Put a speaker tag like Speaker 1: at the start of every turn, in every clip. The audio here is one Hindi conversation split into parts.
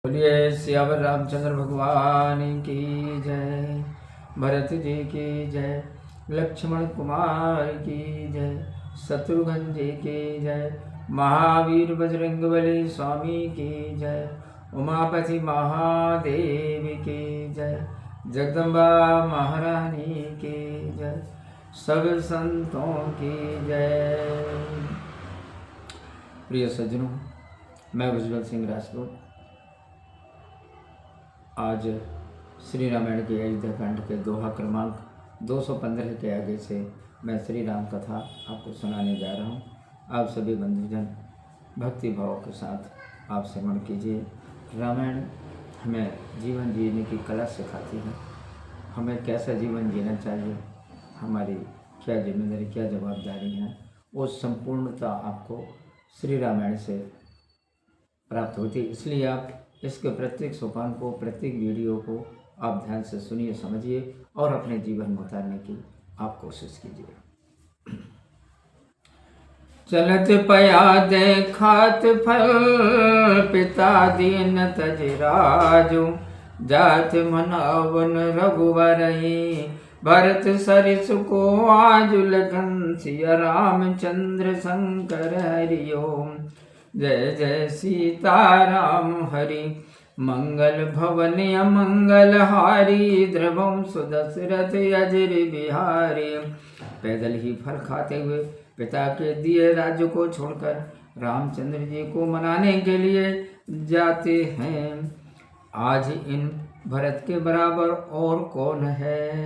Speaker 1: बोलिए सियावर रामचंद्र भगवान की जय, भरत जी की जय, लक्ष्मण कुमार की जय, शत्रुघ्न जी की जय, महावीर बजरंगबली स्वामी की जय, उमापति महादेव की जय, जगदम्बा महारानी की जय, सब संतों की जय। प्रिय सज्जनों, मैं उज्ज्वल सिंह राजपूत आज श्री रामायण के अयोध्या कांड के दोहा क्रमांक 215 के आगे से मैं श्री राम कथा आपको सुनाने जा रहा हूँ। आप सभी बंधुजन भक्ति भाव के साथ आप श्रवण कीजिए। रामायण हमें जीवन जीने की कला सिखाती है, हमें कैसा जीवन जीना चाहिए, हमारी क्या जिम्मेदारी क्या जवाबदारी है, वो संपूर्णता आपको श्री रामायण से प्राप्त होती है। इसलिए आप इसके प्रत्येक सोपान को, प्रत्येक वीडियो को आप ध्यान से सुनिए, समझिए और अपने जीवन में उतारने की आप कोशिश कीजिए। चलत पया देखत फल, पिता दीन तज राजू, जात मनावन रघुवरई, भरत सरिस को आजु लगन, सिया रामचंद्र शंकर हरि ओम। जय जय सीताराम हरि, मंगल भवन अमंगल हारी, द्रवम सुदशरथ अजर बिहारी। पैदल ही फल खाते हुए पिता के दिए राज्य को छोड़कर रामचंद्र जी को मनाने के लिए जाते हैं। आज इन भरत के बराबर और कौन है,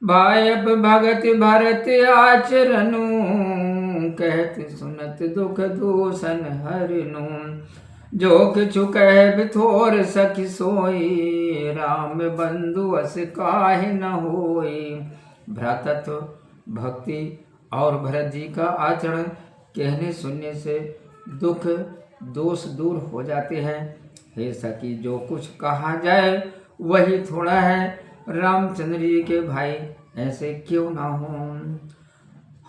Speaker 1: भायब भगत भरत आचरणु, कहत सुनत दुख दूषण हरनु, जो किछु कह बिथोर सखी सोई, राम बंधु अस काहे न होई। भ्रातत्व, भक्ति और भरत जी का आचरण कहने सुनने से दुख दोष दूर हो जाते हैं। हे सखी, जो कुछ कहा जाए वही थोड़ा है, रामचंद्र जी के भाई ऐसे क्यों ना हो।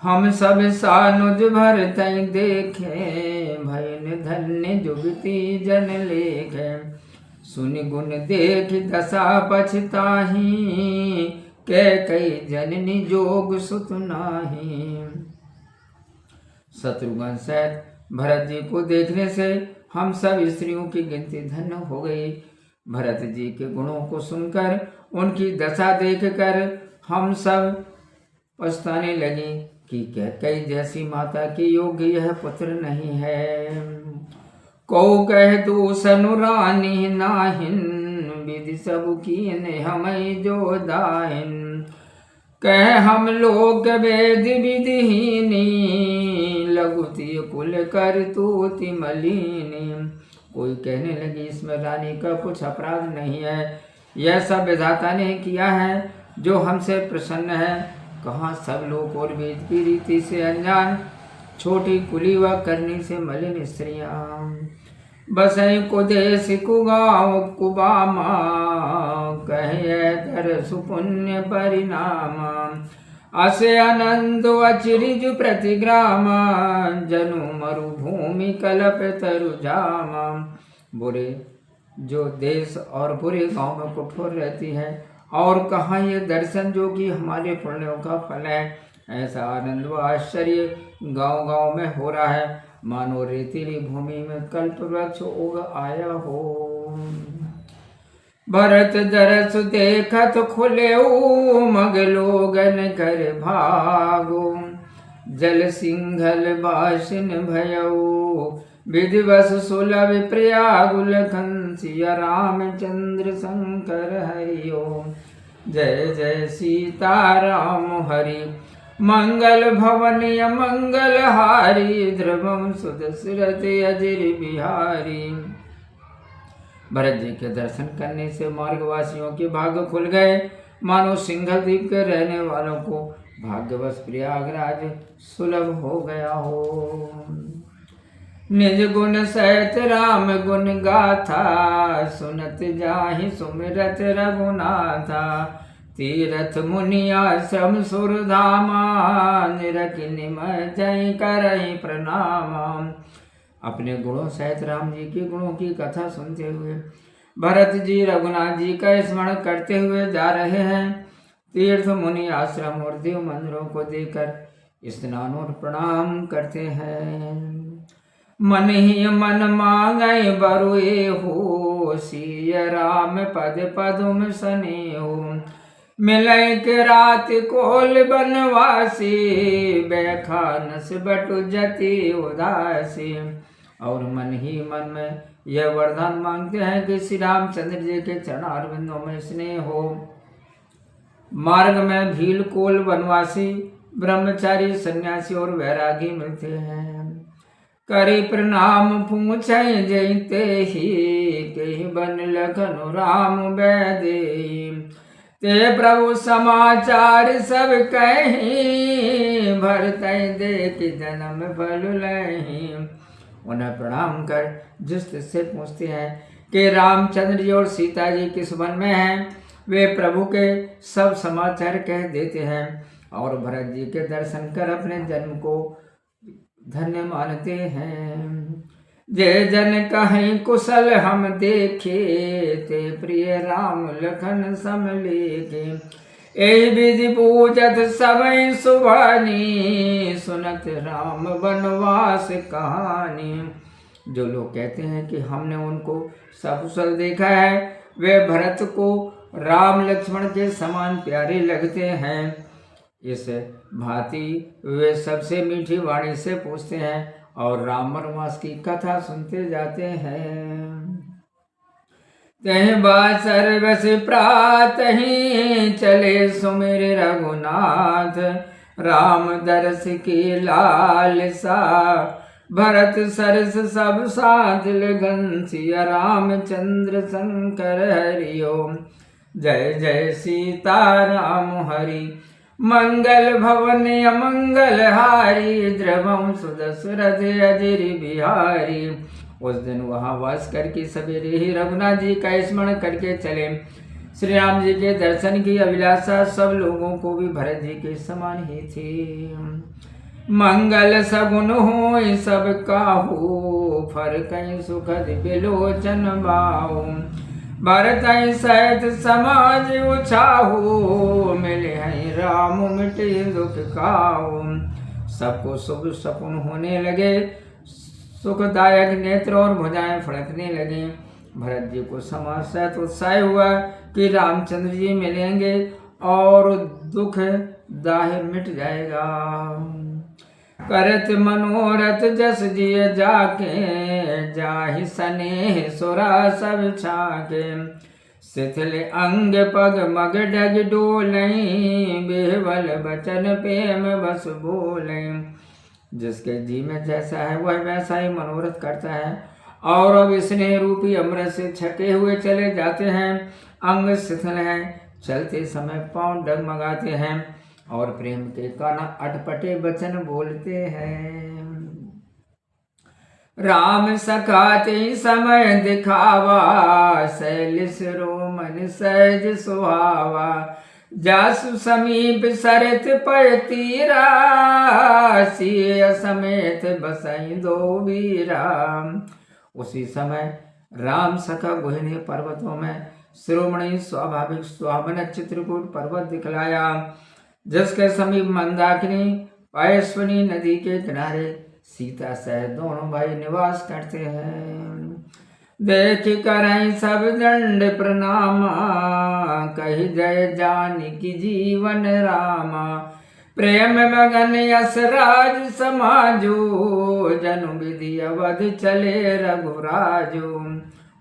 Speaker 1: हम सब सानुज भरत देखे, भयन धन्य जुगति जन लेखे, सुनि गुण देख दशा पछताही, कई जननी जोग सुत नाही। शत्रुघ्न सहित भरत जी को देखने से हम सब स्त्रियों की गिनती धन्य हो गई। भरत जी के गुणों को सुनकर, उनकी दशा देखकर हम सब पछताने लगे कि कैकेयी जैसी माता के योग्य यह पुत्र नहीं है। को कह दूसनु रानी नाहिन, विधि सब कीन हमें जो दाहिन, कह हम लोग वेद विधिहीनी, लघुति कुल कर तूति मलिनी। कोई कहने लगी इसमें रानी का कुछ अपराध नहीं है, यह सब विधाता ने किया है जो हमसे प्रसन्न है। कहाँ सब लोग और वेद की रीति से अनजान, छोटी कुली व करनी से मलिन स्त्रियां, बसई को देश कुगांव कुबामा, कहे कर सुपुण्य परिणाम, असे आनंद अचिरिज प्रतिग्राम, जनु मरुभूमि कलप तरु जामा। बुरे जो देश और बुरे गांव में कठोर रहती है, और कहाँ ये दर्शन जो कि हमारे पुण्यों का फल है। ऐसा आनंद व आश्चर्य गांव गांव में हो रहा है, मानो रेतीली भूमि में कल्प वृक्ष उग आया हो। भरत दरस देखत खुले मगलोगन कर भागो, जल सिंघल बासिन भयऊ, विधिवश सुलभ प्रयागुल सिया रामचंद्र शंकर हरि ओम। जय जय सीताराम हरि, मंगल भवन अमंगल हारी, द्रवम सुदशरथ अजर बिहारी। भरत जी के दर्शन करने से मार्गवासियों के भाग्य खुल गए, मानो सिंघल द्वीप के रहने वालों को भाग्यवश प्रयागराज सुलभ हो गया हो। निज गुण सहित राम गुण गाथा, सुनत जाहि सुमिरत रघुनाथा, तीरथ मुनि आश्रम सुरधामा, निरखि निमय जय करहि प्रणाम, अपने गुणों सहित राम जी के गुणों की कथा सुनते हुए भरत जी रघुनाथ जी का स्मरण करते हुए जा रहे हैं। तीर्थ मुनि आश्रम और देव मंदिरों को देखकर स्नान और प्रणाम करते हैं। मन ही मन मांगे बरुए हो, सिय राम पद पदुम सने हो। मिलय के रात कोल बनवासी, बैखानस बटु जति उदासी। और मन ही मन में यह वरदान मांगते हैं कि श्री रामचंद्र जी के चरणारविंदों में स्नेह हो। मार्ग में भील कोल वनवासी, ब्रह्मचारी सन्यासी और वैरागी मिलते हैं। करी प्रणाम पूछे जयते ही, कही बन लखन राम बैदे। ते प्रभु समाचार सब कही, भरत देख जन्म फल लही। उन्हें प्रणाम कर जिस से पूछते हैं कि रामचंद्र जी और सीता जी किस वन में हैं, वे प्रभु के सब समाचार कह देते हैं और भरत जी के दर्शन कर अपने जन्म को धन्य मानते हैं। जय जन कहें कुशल हम देखे, ते प्रिय राम लखन सम लेके। यही विधि पूजत समय सुभानी, सुनत राम वनवास कहानी। जो लोग कहते हैं कि हमने उनको सकुशल देखा है, वे भरत को राम लक्ष्मण के समान प्यारे लगते हैं। इस भांति वे सबसे मीठी वाणी से पूछते हैं और राम वनवास की कथा सुनते जाते हैं। तह बासर बस प्रात ही, चले सुमिर रघुनाथ। राम दरस की लालसा, भरत सरस सब साथ लगन। सिया रामचंद्र शंकर हरिओम। जय जय सीता राम हरि, मंगल भवन अमंगल हारी। द्रवम सुदशरथ अजिर बिहारी। उस दिन वहां वास करके सवेरे ही रघुनाथ जी का स्मरण करके चले। श्री राम जी के दर्शन की अभिलाषा सब लोगों को भी भरत जी के समान ही थी। मंगल सगुन हो सब काहू, फर कहीं सुखद बिलोचन बाऊ। भरत सहित समाज उछाहू, मिले हैं राम मिटे दुख काऊ। सबको शुभ सपन होने लगे, सुखदायक नेत्र और भुजाएं फड़कने लगी। भरत जी को समाज उत्साह हुआ कि रामचंद्र जी मिलेंगे और दुख दाह मिट जाएगा। करत मनोरथ जस जिय जाके, जाहि सनेह सुरा सब छाके। शिथिल अंग पग मग डग डोलई, बेवल बचन प्रेम बस बोलई। जिसके जी में जैसा है वह वैसा ही मनोरथ करता है और अब स्नेह रूपी अमृत से छके हुए चले जाते हैं। अंग शिथिल है, चलते समय पांव डगमगाते हैं और प्रेम के काना अटपटे वचन बोलते हैं। राम सखाते समय दिखावा, शैलिस रोमन सहज सुहावा। जासु समीप सरत पय तीरा, सिय समेत बसई दो वीरा। उसी समय राम सखा गुहिनी पर्वतों में शिरोमणि स्वाभाविक स्वावन चित्रकूट पर्वत दिखलाया, जिसके समीप मंदाकिनी पायस्विनी नदी के किनारे सीता सहित दोनों भाई निवास करते हैं। देख करई सब दंड प्रणामा, कही जय जानकी जीवन रामा। प्रेम मगन यस राज समाजो, जनु विधि अवध चले रघुराजो।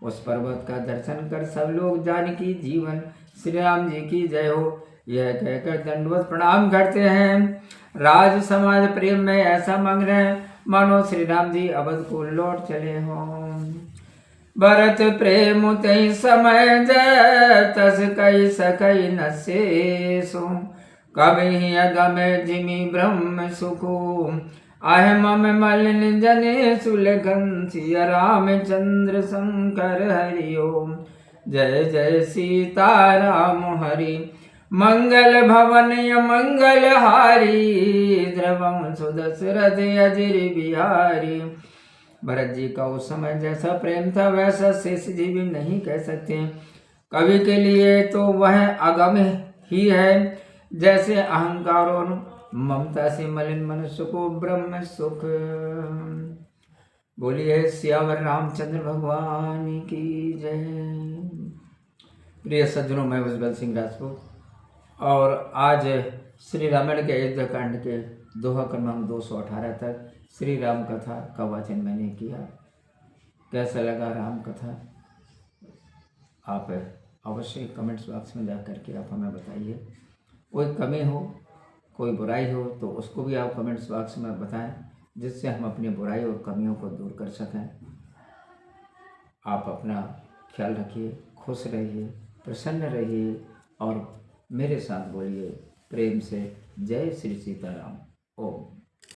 Speaker 1: उस पर्वत का दर्शन कर सब लोग जानकी जीवन श्री राम जी की जय हो यह कहकर दंडवत प्रणाम करते हैं। राज समाज प्रेम में ऐसा मग्न है मानो श्री राम जी अवध को लौट चले हों। भरत प्रेम तई समय जय, तस कई सकई न शेषो। कभी अगम जिमि ब्रह्म सुखो, आह मम मलिन जने सुलगन। सिया रामचंद्र शंकर हरिओम। जय जय सीता राम हरि, मंगल भवन मंगल हारी। द्रवम सुदशरथ अजिर बिहारी। भरत जी का उस समय जैसा प्रेम था वैसा शेष जी भी नहीं कह सकते। कवि के लिए तो वह अगम ही है, जैसे अहंकार और ममता से मलिन मनुष्य को ब्रह्म सुख। बोलिए सियावर रामचंद्र भगवान की जय। प्रिय सज्जनों, मैं उज्जवल सिंह राजपूत और आज श्री रामायण के युद्ध कांड के दोहा क्रमांक 218 तक श्री राम कथा का वाचन मैंने किया। कैसा लगा राम कथा आप अवश्य कमेंट्स बॉक्स में जा करके आप हमें बताइए। कोई कमी हो, कोई बुराई हो तो उसको भी आप कमेंट्स बॉक्स में बताएं, जिससे हम अपनी बुराई और कमियों को दूर कर सकें। आप अपना ख्याल रखिए, खुश रहिए, प्रसन्न रहिए और मेरे साथ बोलिए प्रेम से जय श्री सीताराम। ओम।